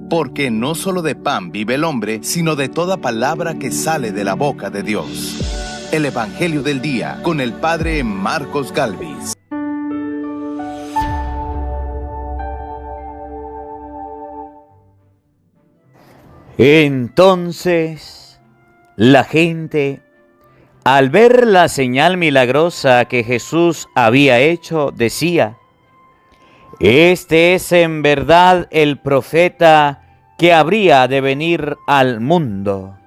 porque no solo de pan vive el hombre, sino de toda palabra que sale de la boca de Dios. El Evangelio del Día, con el Padre Marcos Galvis. Entonces, la gente, al ver la señal milagrosa que Jesús había hecho, decía: «Este es en verdad el profeta que habría de venir al mundo».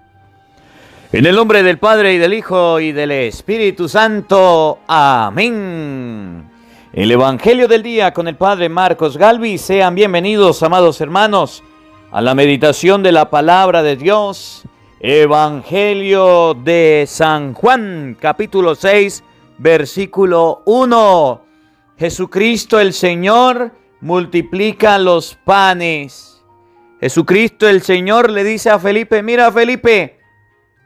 En el nombre del Padre, y del Hijo, y del Espíritu Santo. Amén. El Evangelio del Día con el Padre Marcos Galvis. Sean bienvenidos, amados hermanos, a la meditación de la Palabra de Dios. Evangelio de San Juan, capítulo 6, versículo 1. Jesucristo el Señor multiplica los panes. Jesucristo el Señor le dice a Felipe: «Mira, Felipe,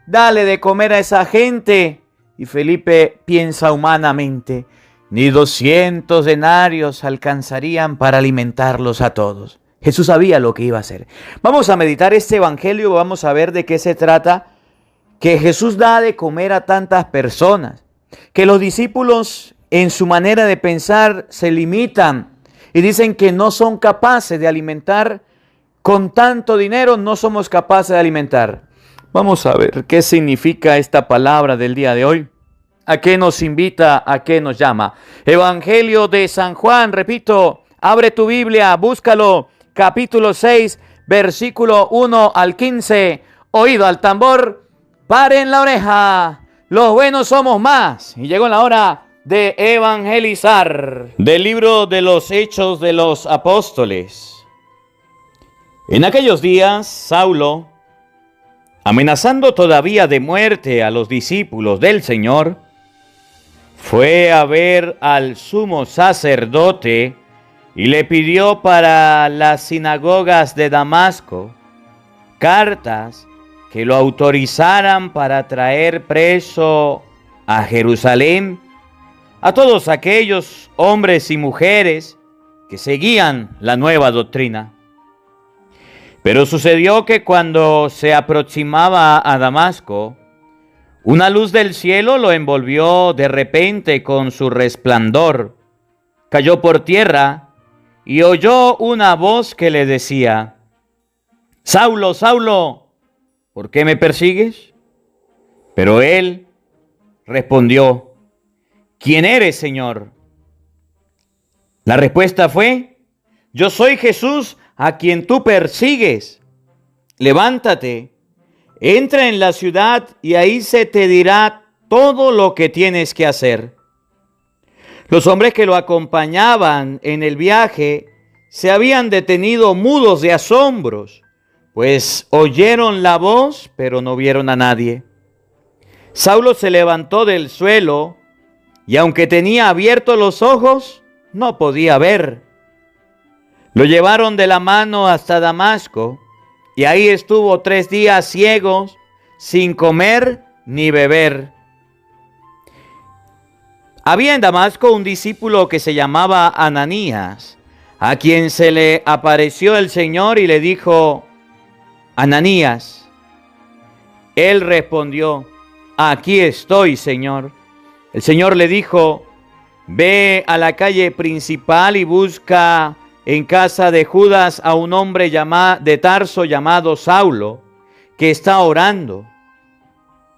dale de comer a esa gente». Y Felipe piensa humanamente: ni 200 denarios alcanzarían para alimentarlos a todos. Jesús sabía lo que iba a hacer. Vamos a meditar este evangelio, vamos a ver de qué se trata, que Jesús da de comer a tantas personas, que los discípulos en su manera de pensar se limitan y dicen que no son capaces de alimentar, con tanto dinero no somos capaces de alimentar. Vamos a ver qué significa esta palabra del día de hoy. ¿A qué nos invita? ¿A qué nos llama? Evangelio de San Juan, repito, abre tu Biblia, búscalo, capítulo 6, versículo 1 al 15. Oído al tambor, paren la oreja, los buenos somos más. Y llegó la hora de evangelizar. Del libro de los Hechos de los Apóstoles. En aquellos días, Saulo, amenazando todavía de muerte a los discípulos del Señor, fue a ver al sumo sacerdote y le pidió para las sinagogas de Damasco cartas que lo autorizaran para traer preso a Jerusalén a todos aquellos hombres y mujeres que seguían la nueva doctrina. Pero sucedió que cuando se aproximaba a Damasco, una luz del cielo lo envolvió de repente con su resplandor. Cayó por tierra y oyó una voz que le decía: «Saulo, Saulo, ¿por qué me persigues?». Pero él respondió: «¿Quién eres, Señor?». La respuesta fue: «Yo soy Jesús, a quien tú persigues. Levántate, entra en la ciudad y ahí se te dirá todo lo que tienes que hacer». Los hombres que lo acompañaban en el viaje se habían detenido mudos de asombros, pues oyeron la voz, pero no vieron a nadie. Saulo se levantó del suelo y aunque tenía abiertos los ojos, no podía ver. Lo llevaron de la mano hasta Damasco y ahí estuvo 3 días ciegos, sin comer ni beber. Había en Damasco un discípulo que se llamaba Ananías, a quien se le apareció el Señor y le dijo: «Ananías». Él respondió: «Aquí estoy, Señor». El Señor le dijo: «Ve a la calle principal y busca en casa de Judas a un hombre de Tarso llamado Saulo, que está orando».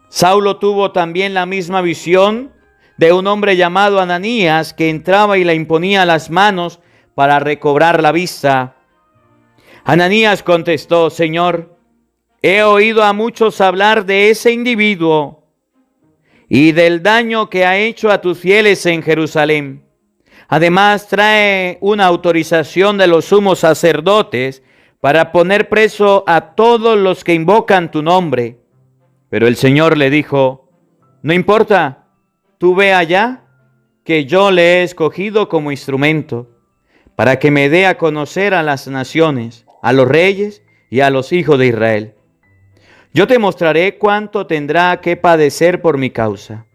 Saulo tuvo también la misma visión de un hombre llamado Ananías que entraba y le imponía las manos para recobrar la vista. Ananías contestó: «Señor, he oído a muchos hablar de ese individuo y del daño que ha hecho a tus fieles en Jerusalén. Además, trae una autorización de los sumos sacerdotes para poner preso a todos los que invocan tu nombre». Pero el Señor le dijo: «No importa, tú ve allá, que yo le he escogido como instrumento, para que me dé a conocer a las naciones, a los reyes y a los hijos de Israel. Yo te mostraré cuánto tendrá que padecer por mi causa».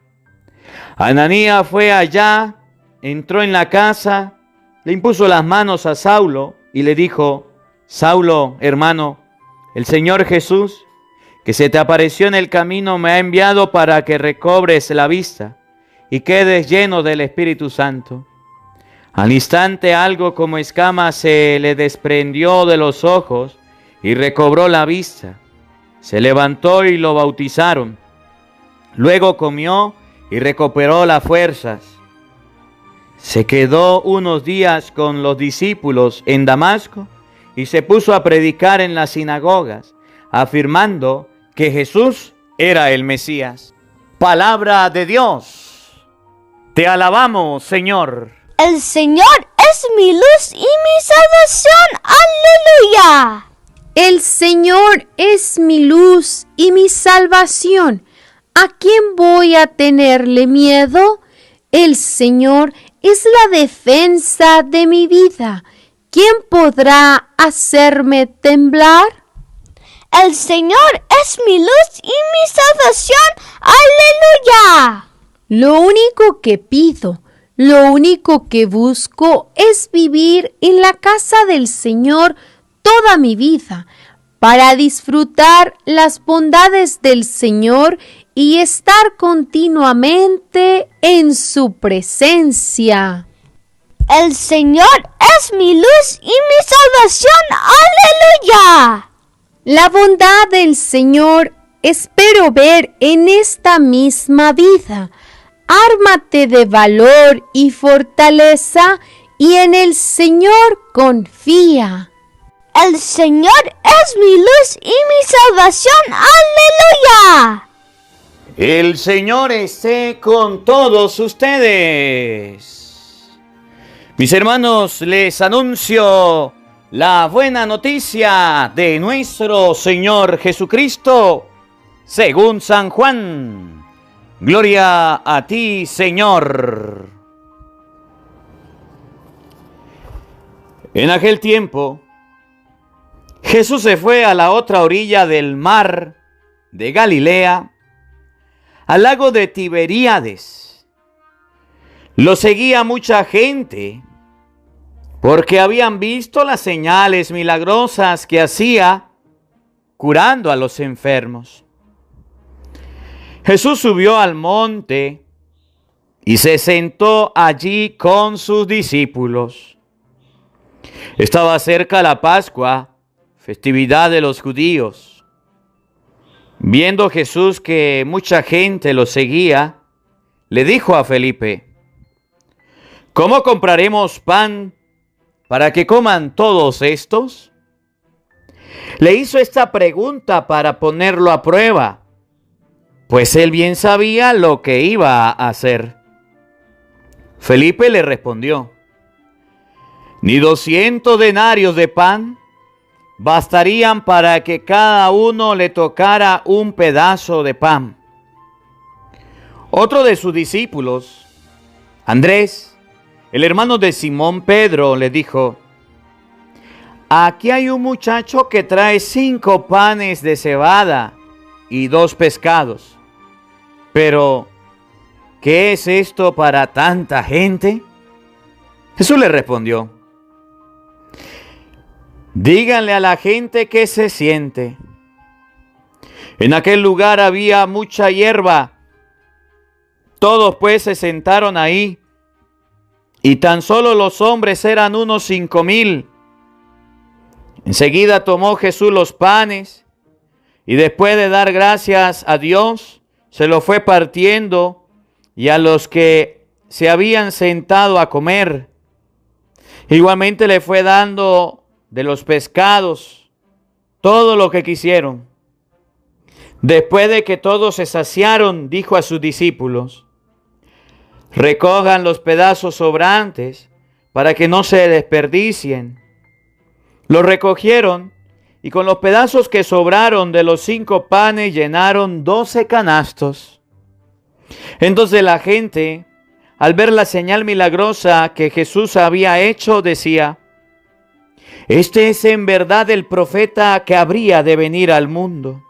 Ananías fue allá, entró en la casa, le impuso las manos a Saulo y le dijo: Saulo, hermano, el Señor Jesús, que se te apareció en el camino, me ha enviado para que recobres la vista y quedes lleno del Espíritu Santo. Al instante algo como escama se le desprendió de los ojos y recobró la vista. Se levantó y lo bautizaron. Luego comió y recuperó las fuerzas. Se quedó unos días con los discípulos en Damasco y se puso a predicar en las sinagogas, afirmando que Jesús era el Mesías. Palabra de Dios. Te alabamos, Señor. El Señor es mi luz y mi salvación. ¡Aleluya! El Señor es mi luz y mi salvación. ¿A quién voy a tenerle miedo? El Señor es la defensa de mi vida. ¿Quién podrá hacerme temblar? El Señor es mi luz y mi salvación. ¡Aleluya! Lo único que pido, lo único que busco es vivir en la casa del Señor toda mi vida, para disfrutar las bondades del Señor y estar continuamente en su presencia. El Señor es mi luz y mi salvación. ¡Aleluya! La bondad del Señor espero ver en esta misma vida. Ármate de valor y fortaleza y en el Señor confía. El Señor es mi luz y mi salvación. ¡Aleluya! El Señor esté con todos ustedes. Mis hermanos, les anuncio la buena noticia de nuestro Señor Jesucristo, según San Juan. Gloria a ti, Señor. En aquel tiempo, Jesús se fue a la otra orilla del mar de Galilea, al lago de Tiberíades. Lo seguía mucha gente, porque habían visto las señales milagrosas que hacía curando a los enfermos. Jesús subió al monte y se sentó allí con sus discípulos. Estaba cerca la Pascua, festividad de los judíos. Viendo Jesús que mucha gente lo seguía, le dijo a Felipe: ¿cómo compraremos pan para que coman todos estos? Le hizo esta pregunta para ponerlo a prueba, pues él bien sabía lo que iba a hacer. Felipe le respondió: ni 200 denarios de pan bastarían para que cada uno le tocara un pedazo de pan. Otro de sus discípulos, Andrés, el hermano de Simón Pedro, le dijo: aquí hay un muchacho que trae 5 panes de cebada y 2 pescados. Pero, ¿qué es esto para tanta gente? Jesús le respondió: díganle a la gente que se siente. En aquel lugar había mucha hierba. Todos pues se sentaron ahí, y tan solo los hombres eran unos 5,000. Enseguida tomó Jesús los panes, y después de dar gracias a Dios, se los fue partiendo, y a los que se habían sentado a comer. Igualmente le fue dando de los pescados todo lo que quisieron. Después de que todos se saciaron, dijo a sus discípulos: recojan los pedazos sobrantes para que no se desperdicien. Los recogieron, y con los pedazos que sobraron de los 5 panes llenaron 12 canastos. Entonces la gente, al ver la señal milagrosa que Jesús había hecho, decía: este es en verdad el profeta que habría de venir al mundo.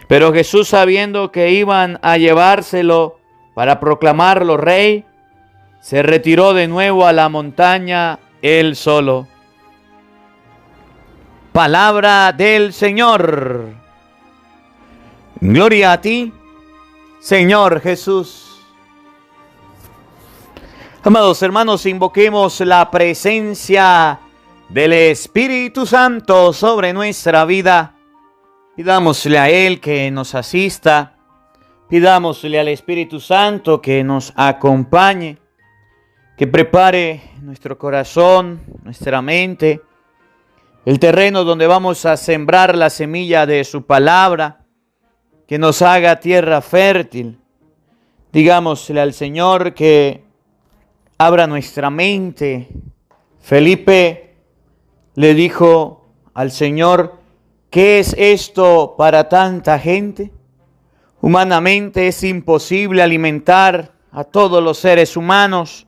Pero Jesús, sabiendo que iban a llevárselo para proclamarlo rey, se retiró de nuevo a la montaña él solo. Palabra del Señor. Gloria a ti, Señor Jesús. Amados hermanos, invoquemos la presencia del Espíritu Santo sobre nuestra vida. Pidámosle a Él que nos asista. Pidámosle al Espíritu Santo que nos acompañe, que prepare nuestro corazón, nuestra mente, el terreno donde vamos a sembrar la semilla de su palabra, que nos haga tierra fértil. Digámosle al Señor que abra nuestra mente. Felipe le dijo al Señor: ¿qué es esto para tanta gente? Humanamente es imposible alimentar a todos los seres humanos.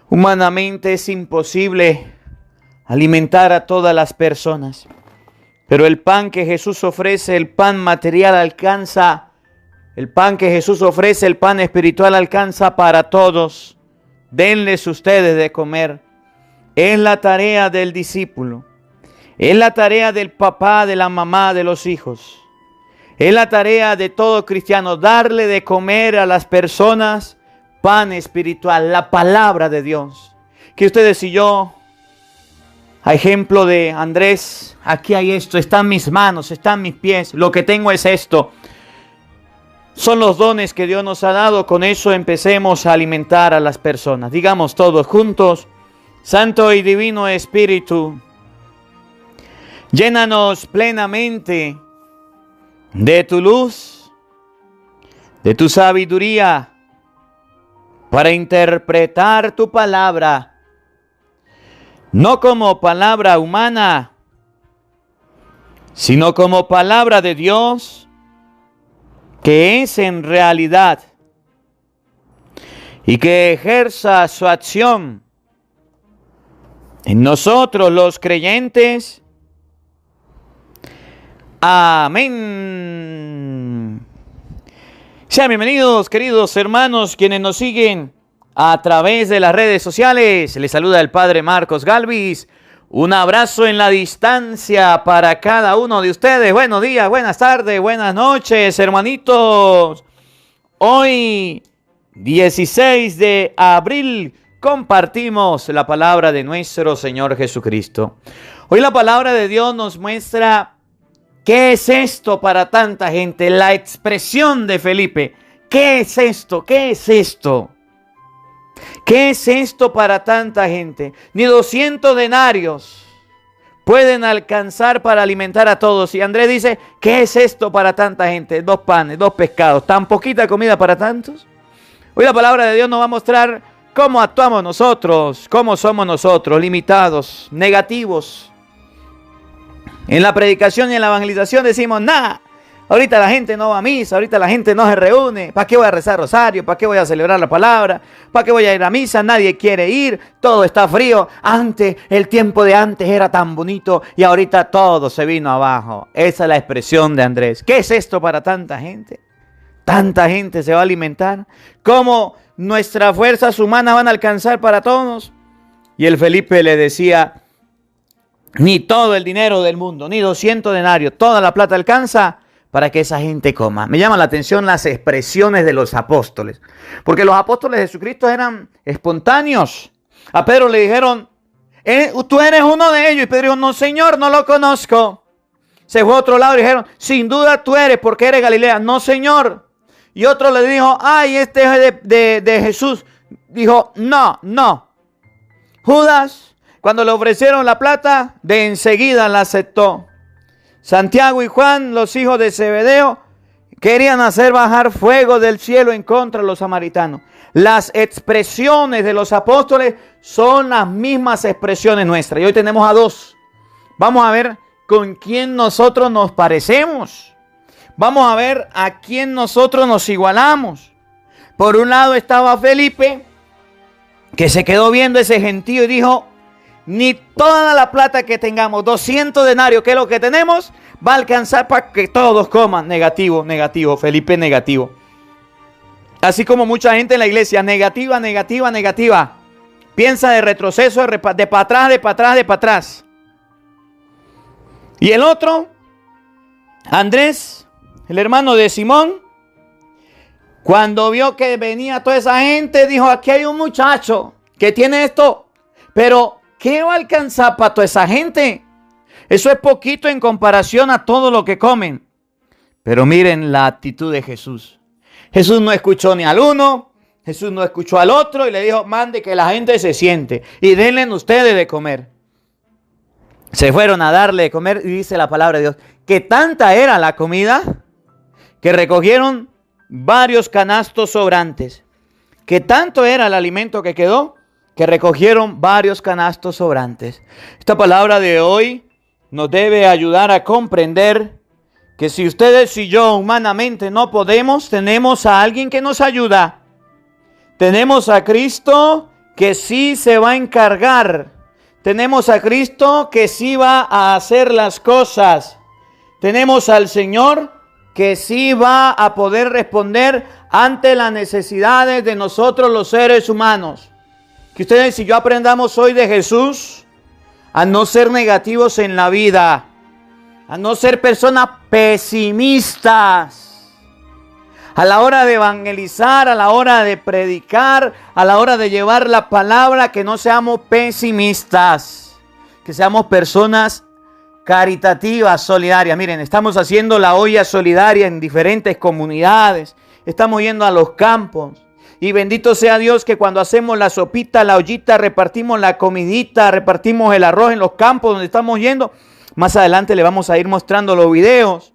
Humanamente es imposible alimentar a todas las personas. Pero el pan que Jesús ofrece, el pan material alcanza, el pan que Jesús ofrece, el pan espiritual alcanza para todos. Denles ustedes de comer. Es la tarea del discípulo. Es la tarea del papá, de la mamá, de los hijos. Es la tarea de todo cristiano, darle de comer a las personas pan espiritual, la palabra de Dios. Que ustedes y yo, a ejemplo de Andrés, aquí hay esto, están mis manos, están mis pies, lo que tengo es esto. Son los dones que Dios nos ha dado, con eso empecemos a alimentar a las personas. Digamos todos juntos: Santo y Divino Espíritu, llénanos plenamente de tu luz, de tu sabiduría, para interpretar tu palabra, no como palabra humana, sino como palabra de Dios, que es en realidad, y que ejerza su acción en nosotros los creyentes. Amén. Sean bienvenidos, queridos hermanos, quienes nos siguen a través de las redes sociales. Les saluda el Padre Marcos Galvis. Un abrazo en la distancia para cada uno de ustedes. Buenos días, buenas tardes, buenas noches, hermanitos. Hoy, 16 de abril, compartimos la palabra de nuestro Señor Jesucristo. Hoy la palabra de Dios nos muestra qué es esto para tanta gente. La expresión de Felipe. ¿Qué es esto? ¿Qué es esto? ¿Qué es esto para tanta gente? Ni 200 denarios pueden alcanzar para alimentar a todos. Y Andrés dice: ¿qué es esto para tanta gente? 2 panes, 2 pescados, tan poquita comida para tantos. Hoy la palabra de Dios nos va a mostrar cómo actuamos nosotros, cómo somos nosotros, limitados, negativos. En la predicación y en la evangelización decimos: nada, ahorita la gente no va a misa, ahorita la gente no se reúne. ¿Para qué voy a rezar rosario? ¿Para qué voy a celebrar la palabra? ¿Para qué voy a ir a misa? Nadie quiere ir, todo está frío. Antes, el tiempo de antes era tan bonito y ahorita todo se vino abajo. Esa es la expresión de Andrés. ¿Qué es esto para tanta gente? ¿Tanta gente se va a alimentar? ¿Cómo nuestras fuerzas humanas van a alcanzar para todos? Y el Felipe le decía: ni todo el dinero del mundo, ni 200 denarios, toda la plata alcanza para que esa gente coma. Me llama la atención las expresiones de los apóstoles, porque los apóstoles de Jesucristo eran espontáneos. A Pedro le dijeron: tú eres uno de ellos. Y Pedro dijo: no, Señor, no lo conozco. Se fue a otro lado y dijeron: sin duda tú eres, porque eres Galilea. No, Señor. Y otro le dijo: ay, este es de Jesús. Dijo: no. Judas, cuando le ofrecieron la plata, de enseguida la aceptó. Santiago y Juan, los hijos de Zebedeo, querían hacer bajar fuego del cielo en contra de los samaritanos. Las expresiones de los apóstoles son las mismas expresiones nuestras. Y hoy tenemos a 2. Vamos a ver con quién nosotros nos parecemos. Vamos a ver a quién nosotros nos igualamos. Por un lado estaba Felipe, que se quedó viendo ese gentío y dijo: ni toda la plata que tengamos, 200 denarios, que es lo que tenemos, va a alcanzar para que todos coman. Negativo, Felipe negativo. Así como mucha gente en la iglesia, negativa. Piensa de retroceso, de para atrás. Y el otro, Andrés, el hermano de Simón, cuando vio que venía toda esa gente, dijo, aquí hay un muchacho que tiene esto, pero ¿qué va a alcanzar para toda esa gente? Eso es poquito en comparación a todo lo que comen. Pero miren la actitud de Jesús. Jesús no escuchó ni al uno, Jesús no escuchó al otro y le dijo, mande que la gente se siente y denle ustedes de comer. Se fueron a darle de comer y dice la palabra de Dios que tanta era la comida que recogieron varios canastos sobrantes. Que tanto era el alimento que quedó que recogieron varios canastos sobrantes. Esta palabra de hoy nos debe ayudar a comprender que si ustedes y yo humanamente no podemos, tenemos a alguien que nos ayuda. Tenemos a Cristo que sí se va a encargar. Tenemos a Cristo que sí va a hacer las cosas. Tenemos al Señor que sí va a poder responder ante las necesidades de nosotros los seres humanos. Que ustedes y yo aprendamos hoy de Jesús a no ser negativos en la vida, a no ser personas pesimistas. A la hora de evangelizar, a la hora de predicar, a la hora de llevar la palabra, que no seamos pesimistas, que seamos personas caritativas, solidarias. Miren, estamos haciendo la olla solidaria en diferentes comunidades, estamos yendo a los campos. Y bendito sea Dios que cuando hacemos la sopita, la ollita, repartimos la comidita, repartimos el arroz en los campos donde estamos yendo. Más adelante le vamos a ir mostrando los videos.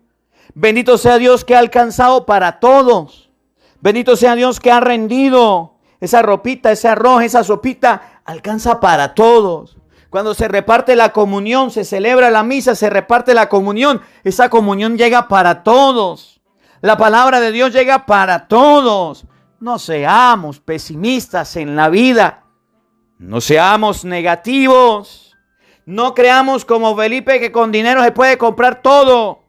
Bendito sea Dios que ha alcanzado para todos. Bendito sea Dios que ha rendido esa ropita, ese arroz, esa sopita, alcanza para todos. Cuando se reparte la comunión, se celebra la misa, se reparte la comunión, esa comunión llega para todos. La palabra de Dios llega para todos. No seamos pesimistas en la vida. No seamos negativos. No creamos como Felipe que con dinero se puede comprar todo.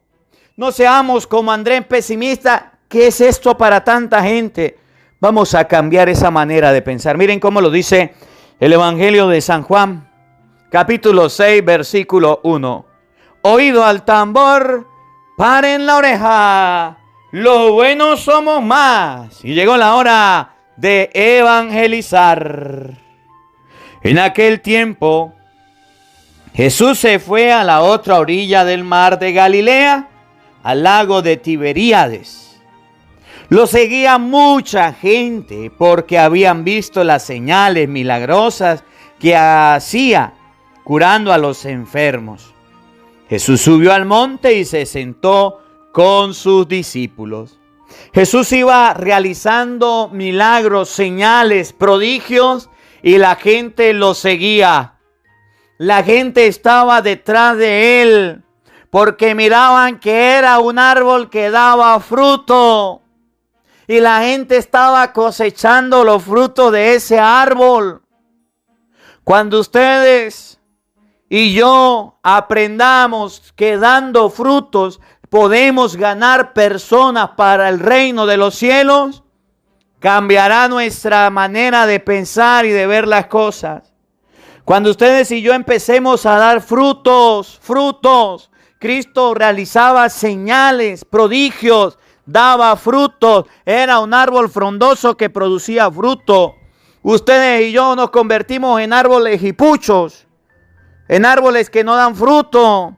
No seamos como Andrés pesimista. ¿Qué es esto para tanta gente? Vamos a cambiar esa manera de pensar. Miren cómo lo dice el Evangelio de San Juan, capítulo 6, versículo 1. Oído al tambor, paren la oreja. Los buenos somos más. Y llegó la hora de evangelizar. En aquel tiempo, Jesús se fue a la otra orilla del mar de Galilea, al lago de Tiberíades. Lo seguía mucha gente porque habían visto las señales milagrosas que hacía curando a los enfermos. Jesús subió al monte y se sentó con sus discípulos. Jesús iba realizando milagros, señales, prodigios y la gente lo seguía. La gente estaba detrás de él porque miraban que era un árbol que daba fruto y la gente estaba cosechando los frutos de ese árbol. Cuando ustedes y yo aprendamos que dando frutos podemos ganar personas para el reino de los cielos, cambiará nuestra manera de pensar y de ver las cosas. Cuando ustedes y yo empecemos a dar frutos, Cristo realizaba señales, prodigios, daba frutos, era un árbol frondoso que producía fruto. Ustedes y yo nos convertimos en árboles hipuchos, en árboles que no dan fruto,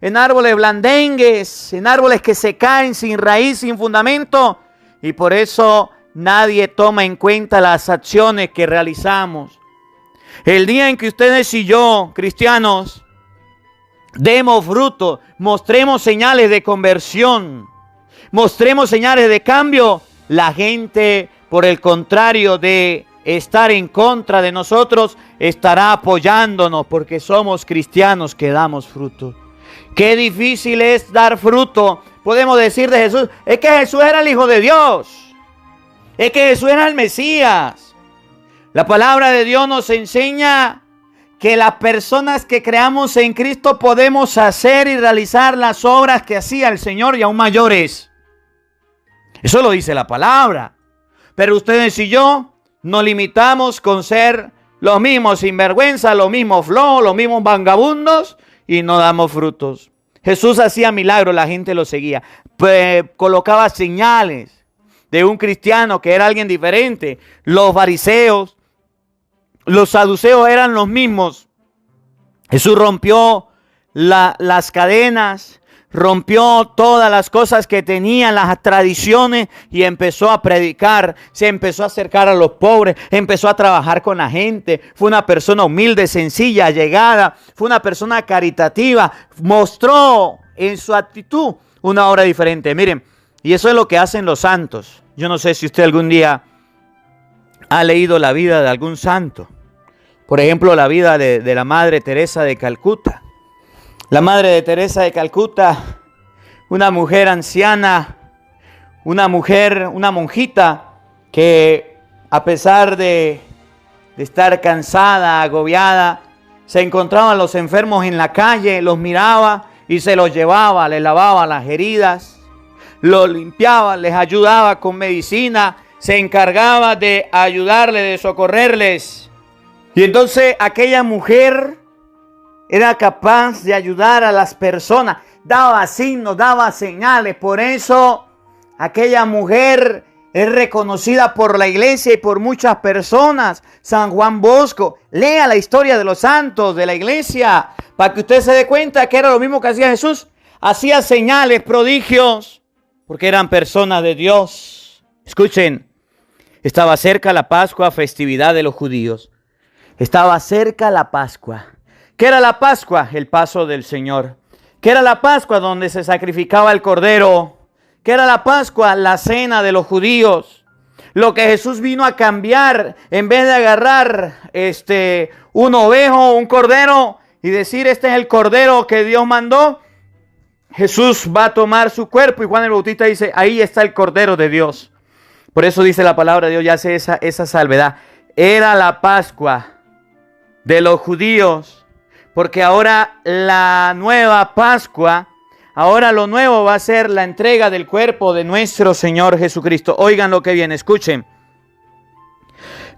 en árboles blandengues, en árboles que se caen sin raíz, sin fundamento, y por eso nadie toma en cuenta las acciones que realizamos. El día en que ustedes y yo, cristianos, demos fruto, mostremos señales de conversión, mostremos señales de cambio, la gente, por el contrario de estar en contra de nosotros, estará apoyándonos porque somos cristianos que damos fruto. Qué difícil es dar fruto. Podemos decir de Jesús, es que Jesús era el Hijo de Dios, es que Jesús era el Mesías. La palabra de Dios nos enseña que las personas que creamos en Cristo podemos hacer y realizar las obras que hacía el Señor y aún mayores. Eso lo dice la palabra. Pero ustedes y yo nos limitamos con ser los mismos sinvergüenza, los mismos flojos, los mismos vagabundos y no damos frutos. Jesús hacía milagros, la gente lo seguía. Colocaba señales de un cristiano que era alguien diferente. Los fariseos, los saduceos eran los mismos. Jesús rompió las cadenas, rompió todas las cosas que tenían, las tradiciones, y empezó a predicar. Se empezó a acercar a los pobres, empezó a trabajar con la gente. Fue una persona humilde, sencilla, allegada. Fue una persona caritativa. Mostró en su actitud una obra diferente. Miren, y eso es lo que hacen los santos. Yo no sé si usted algún día ha leído la vida de algún santo. Por ejemplo, la vida de la Madre Teresa de Calcuta. La Madre de Teresa de Calcuta, una mujer anciana, una monjita que a pesar de estar cansada, agobiada, se encontraban los enfermos en la calle, los miraba y se los llevaba, les lavaba las heridas, los limpiaba, les ayudaba con medicina, se encargaba de ayudarles, de socorrerles. Y entonces aquella mujer era capaz de ayudar a las personas, daba signos, daba señales. Por eso aquella mujer es reconocida por la iglesia y por muchas personas. San Juan Bosco, lea la historia de los santos de la iglesia para que usted se dé cuenta que era lo mismo que hacía Jesús. Hacía señales, prodigios, porque eran personas de Dios. Escuchen, estaba cerca la Pascua, festividad de los judíos. Estaba cerca la Pascua. ¿Qué era la Pascua? El paso del Señor. ¿Qué era la Pascua? Donde se sacrificaba el cordero. ¿Qué era la Pascua? La cena de los judíos. Lo que Jesús vino a cambiar, en vez de agarrar un ovejo, un cordero, y decir, este es el cordero que Dios mandó, Jesús va a tomar su cuerpo, y Juan el Bautista dice, ahí está el cordero de Dios. Por eso dice la palabra de Dios, ya hace esa salvedad. Era la Pascua de los judíos. Porque ahora la nueva Pascua, ahora lo nuevo va a ser la entrega del cuerpo de nuestro Señor Jesucristo. Oigan lo que viene, escuchen.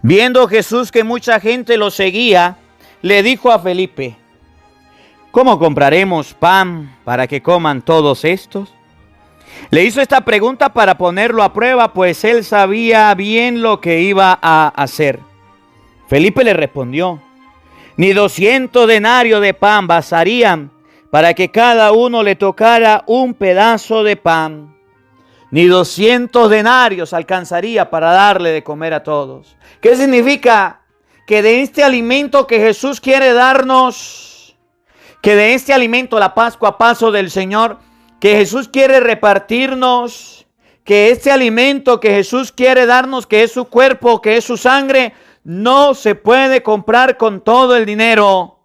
Viendo Jesús que mucha gente lo seguía, le dijo a Felipe, ¿cómo compraremos pan para que coman todos estos? Le hizo esta pregunta para ponerlo a prueba, pues él sabía bien lo que iba a hacer. Felipe le respondió, ni 200 denarios de pan bastarían para que cada uno le tocara un pedazo de pan. Ni 200 denarios alcanzaría para darle de comer a todos. ¿Qué significa? Que de este alimento que Jesús quiere darnos, que de este alimento, la Pascua, paso del Señor, que Jesús quiere repartirnos, que este alimento que Jesús quiere darnos, que es su cuerpo, que es su sangre, no se puede comprar con todo el dinero.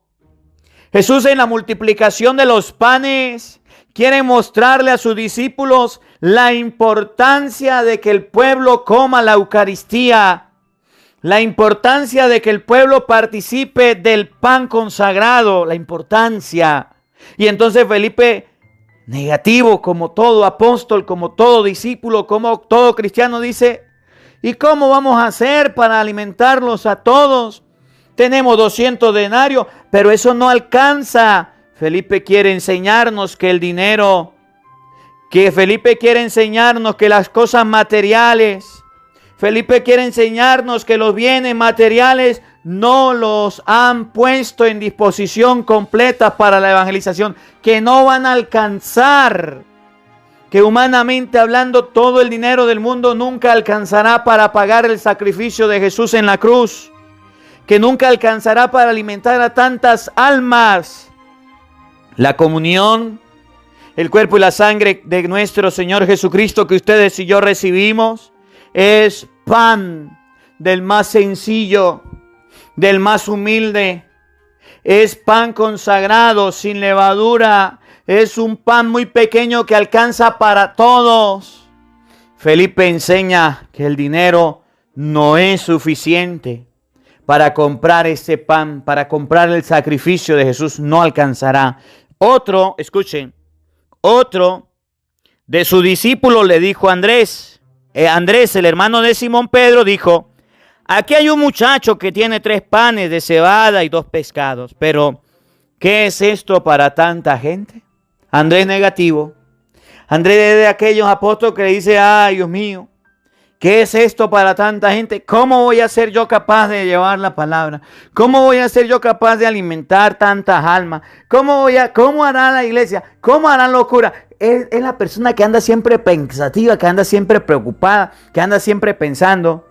Jesús, en la multiplicación de los panes, quiere mostrarle a sus discípulos la importancia de que el pueblo coma la Eucaristía, la importancia de que el pueblo participe del pan consagrado, la importancia. Y entonces Felipe, negativo como todo apóstol, como todo discípulo, como todo cristiano, dice, ¿y cómo vamos a hacer para alimentarlos a todos? Tenemos 200 denarios, pero eso no alcanza. Felipe quiere enseñarnos que el dinero, Felipe quiere enseñarnos que las cosas materiales, Felipe quiere enseñarnos que los bienes materiales no los han puesto en disposición completa para la evangelización, que no van a alcanzar. Que humanamente hablando, todo el dinero del mundo nunca alcanzará para pagar el sacrificio de Jesús en la cruz. Que nunca alcanzará para alimentar a tantas almas. La comunión, el cuerpo y la sangre de nuestro Señor Jesucristo que ustedes y yo recibimos, es pan del más sencillo, del más humilde. Es pan consagrado, sin levadura. Es un pan muy pequeño que alcanza para todos. Felipe enseña que el dinero no es suficiente para comprar ese pan, para comprar el sacrificio de Jesús, no alcanzará. Otro, escuchen, otro de sus discípulos le dijo a Andrés, el hermano de Simón Pedro, dijo, aquí hay un muchacho que tiene 3 panes de cebada y 2 pescados, pero ¿qué es esto para tanta gente? Andrés negativo. Andrés es de aquellos apóstoles que le dice, ay, Dios mío, ¿qué es esto para tanta gente? ¿Cómo voy a ser yo capaz de llevar la palabra? ¿Cómo voy a ser yo capaz de alimentar tantas almas? ¿Cómo hará la iglesia? ¿Cómo harán locura? Es la persona que anda siempre pensativa, que anda siempre preocupada, que anda siempre pensando.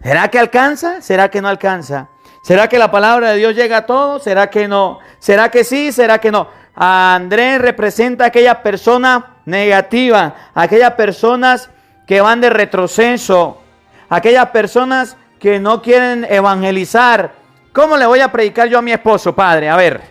¿Será que alcanza? ¿Será que no alcanza? ¿Será que la palabra de Dios llega a todos? ¿Será que no? ¿Será que sí? ¿Será que no? Andrés representa a aquella persona negativa, a aquellas personas que van de retroceso, aquellas personas que no quieren evangelizar. ¿Cómo le voy a predicar yo a mi esposo, padre? A ver,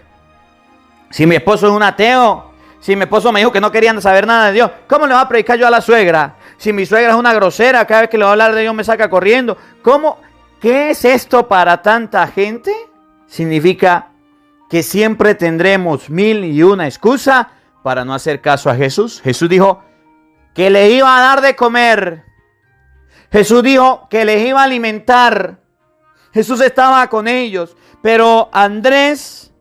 si mi esposo es un ateo, si mi esposo me dijo que no querían saber nada de Dios, ¿cómo le voy a predicar yo a la suegra? Si mi suegra es una grosera, cada vez que le voy a hablar de Dios me saca corriendo. ¿Cómo? ¿Qué es esto para tanta gente? Significa que siempre tendremos 1001 excusa para no hacer caso a Jesús. Jesús dijo que les iba a dar de comer. Jesús dijo que les iba a alimentar. Jesús estaba con ellos. Pero Andrés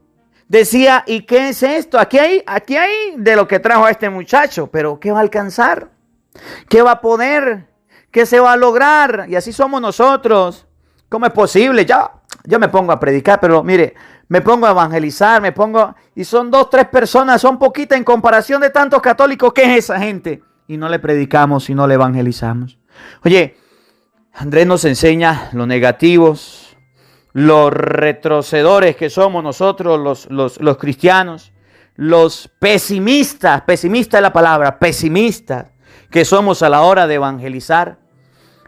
decía, ¿y qué es esto? Aquí hay de lo que trajo a este muchacho, pero ¿qué va a alcanzar? ¿Qué va a poder? ¿Qué se va a lograr? Y así somos nosotros. ¿Cómo es posible? Yo me pongo a predicar, pero mire, me pongo a evangelizar, y son 2, 3 personas, son poquitas en comparación de tantos católicos. ¿Qué es esa gente? Y no le predicamos y no le evangelizamos. Oye, Andrés nos enseña los negativos, los retrocedores que somos nosotros, los cristianos, los pesimistas, pesimista es la palabra, pesimistas que somos a la hora de evangelizar.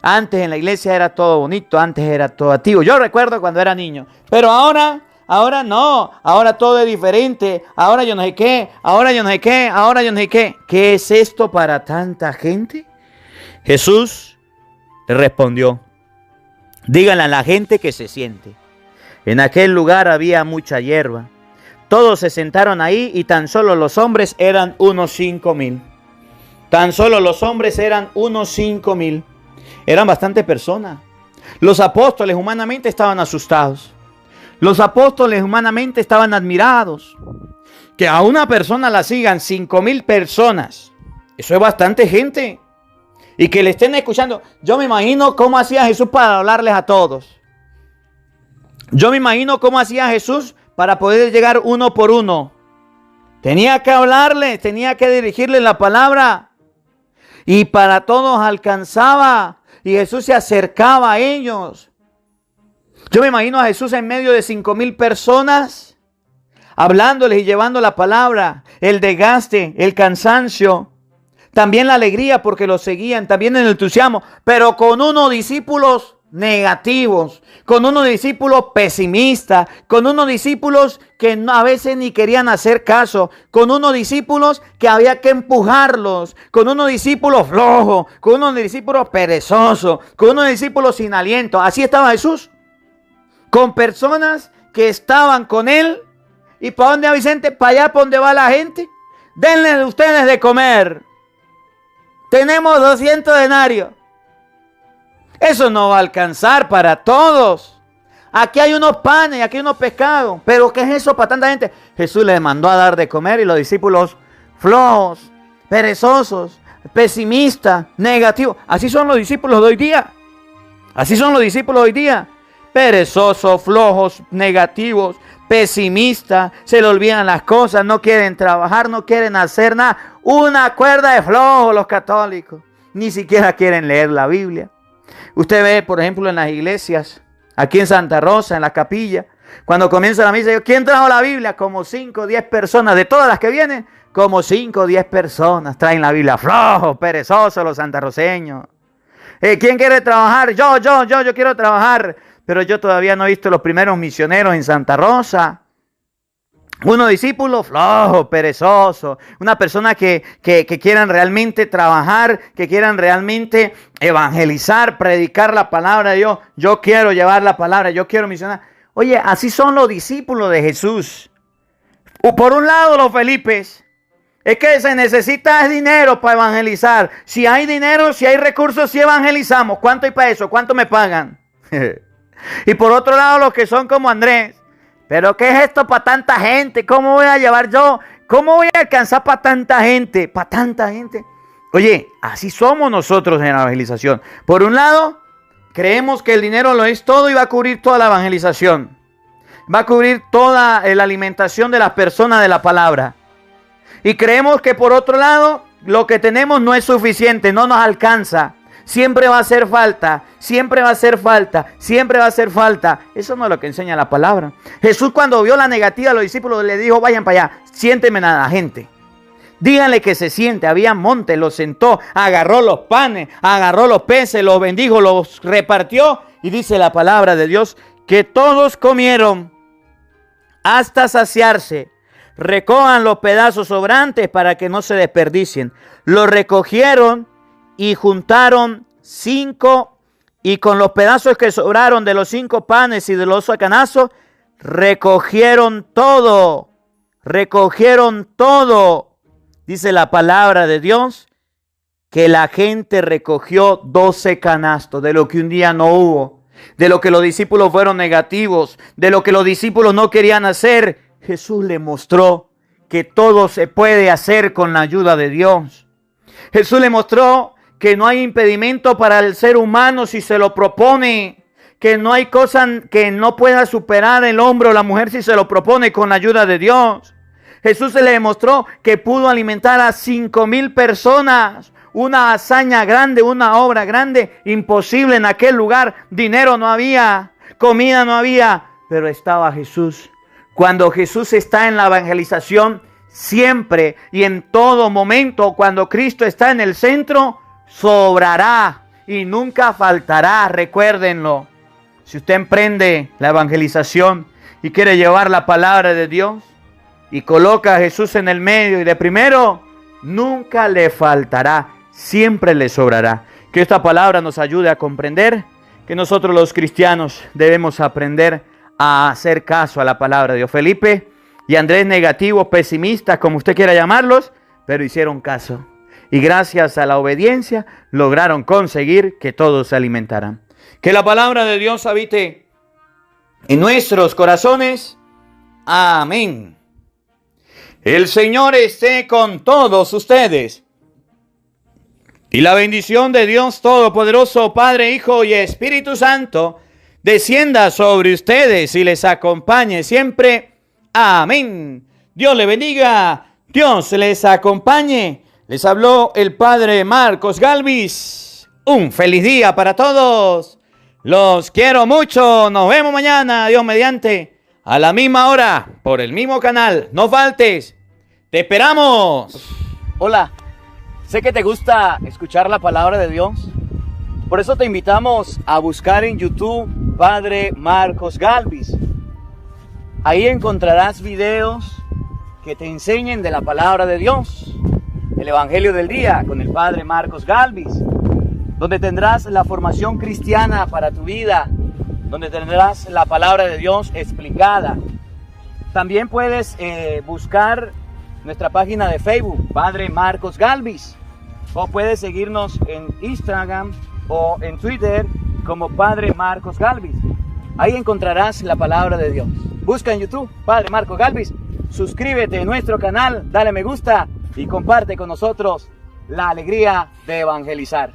Antes en la iglesia era todo bonito, antes era todo activo. Yo recuerdo cuando era niño, pero ahora no, ahora todo es diferente, ahora yo no sé qué, ahora yo no sé qué, ahora yo no sé qué. ¿Qué es esto para tanta gente? Jesús le respondió, díganle a la gente que se siente. En aquel lugar había mucha hierba. Todos se sentaron ahí y tan solo los hombres eran unos 5,000. Tan solo los hombres eran unos 5,000. Eran bastantes personas. Los apóstoles humanamente estaban asustados. Los apóstoles humanamente estaban admirados. Que a una persona la sigan 5,000 personas. Eso es bastante gente. Y que le estén escuchando. Yo me imagino cómo hacía Jesús para hablarles a todos. Yo me imagino cómo hacía Jesús para poder llegar uno por uno. Tenía que hablarles, tenía que dirigirles la palabra. Y para todos alcanzaba. Y Jesús se acercaba a ellos. Yo me imagino a Jesús en medio de 5,000 personas, hablándoles y llevando la palabra, el desgaste, el cansancio, también la alegría porque los seguían, también el entusiasmo, pero con unos discípulos negativos, con unos discípulos pesimistas, con unos discípulos que a veces ni querían hacer caso, con unos discípulos que había que empujarlos, con unos discípulos flojos, con unos discípulos perezosos, con unos discípulos sin aliento. Así estaba Jesús, con personas que estaban con él. ¿Y para dónde va Vicente? Para allá, para donde va la gente. Denle ustedes de comer. Tenemos 200 denarios. Eso no va a alcanzar para todos. Aquí hay unos panes, aquí hay unos pescados. Pero ¿qué es eso para tanta gente? Jesús les mandó a dar de comer y los discípulos flojos, perezosos, pesimistas, negativos. Así son los discípulos de hoy día. Así son los discípulos de hoy día. Perezosos, flojos, negativos, pesimistas, se le olvidan las cosas, no quieren trabajar, no quieren hacer nada. Una cuerda de flojos los católicos. Ni siquiera quieren leer la Biblia. Usted ve, por ejemplo, en las iglesias, aquí en Santa Rosa, en la capilla, cuando comienza la misa, ¿quién trajo la Biblia? Como 5 o 10 personas, de todas las que vienen, como 5 o 10 personas traen la Biblia. Flojos, perezosos los santarroceños. ¿Quién quiere trabajar? Yo quiero trabajar. Pero yo todavía no he visto los primeros misioneros en Santa Rosa. Unos discípulos flojos, perezosos, una persona que quieran realmente trabajar, que quieran realmente evangelizar, predicar la palabra de Dios. Yo quiero llevar la palabra, yo quiero misionar. Oye, así son los discípulos de Jesús. Por un lado, los Felipes, es que se necesita dinero para evangelizar. Si hay dinero, si hay recursos, si evangelizamos. ¿Cuánto hay para eso? ¿Cuánto me pagan? Y por otro lado, los que son como Andrés. ¿Pero qué es esto para tanta gente? ¿Cómo voy a llevar yo ¿Cómo voy a alcanzar para tanta gente? Para tanta gente. Oye, así somos nosotros en la evangelización. Por un lado, creemos que el dinero lo es todo y va a cubrir toda la evangelización. Va a cubrir toda la alimentación de las personas de la palabra. Y creemos que por otro lado, lo que tenemos no es suficiente, no nos alcanza. Siempre va a hacer falta, siempre va a hacer falta, siempre va a hacer falta. Eso no es lo que enseña la palabra. Jesús, cuando vio la negativa de los discípulos, le dijo: vayan para allá, siéntenme a la gente. Díganle que se siente. Había monte, los sentó, agarró los panes, agarró los peces, los bendijo, los repartió. Y dice la palabra de Dios que todos comieron hasta saciarse. Recojan los pedazos sobrantes para que no se desperdicien. Los recogieron y juntaron 5, y con los pedazos que sobraron de los 5 panes y de los canastos, recogieron todo. Recogieron todo. Dice la palabra de Dios que la gente recogió 12 canastos de lo que un día no hubo, de lo que los discípulos fueron negativos, de lo que los discípulos no querían hacer. Jesús le mostró que todo se puede hacer con la ayuda de Dios. Jesús le mostró que no hay impedimento para el ser humano si se lo propone, que no hay cosa que no pueda superar el hombre o la mujer si se lo propone con la ayuda de Dios. Jesús se le demostró que pudo alimentar a 5,000 personas, una hazaña grande, una obra grande, imposible en aquel lugar. Dinero no había, comida no había, pero estaba Jesús. Cuando Jesús está en la evangelización, siempre y en todo momento, cuando Cristo está en el centro, sobrará y nunca faltará. Recuérdenlo. Si usted emprende la evangelización y quiere llevar la palabra de Dios y coloca a Jesús en el medio y de primero, nunca le faltará, siempre le sobrará. Que esta palabra nos ayude a comprender que nosotros los cristianos debemos aprender a hacer caso a la palabra de Dios. Felipe y Andrés, negativos, pesimistas, como usted quiera llamarlos, pero hicieron caso. Y gracias a la obediencia lograron conseguir que todos se alimentaran. Que la palabra de Dios habite en nuestros corazones. Amén. El Señor esté con todos ustedes. Y la bendición de Dios Todopoderoso, Padre, Hijo y Espíritu Santo, descienda sobre ustedes y les acompañe siempre. Amén. Dios les bendiga. Dios les acompañe. Les habló el Padre Marcos Galvis. Un feliz día para todos. Los quiero mucho. Nos vemos mañana, Dios mediante, a la misma hora, por el mismo canal. No faltes. Te esperamos. Hola. Sé que te gusta escuchar la palabra de Dios. Por eso te invitamos a buscar en YouTube Padre Marcos Galvis. Ahí encontrarás videos que te enseñen de la palabra de Dios. El Evangelio del Día con el Padre Marcos Galvis, donde tendrás la formación cristiana para tu vida, donde tendrás la palabra de Dios explicada. También puedes buscar nuestra página de Facebook, Padre Marcos Galvis, o puedes seguirnos en Instagram o en Twitter como Padre Marcos Galvis. Ahí encontrarás la palabra de Dios. Busca en YouTube Padre Marcos Galvis, suscríbete a nuestro canal, dale me gusta y comparte con nosotros la alegría de evangelizar.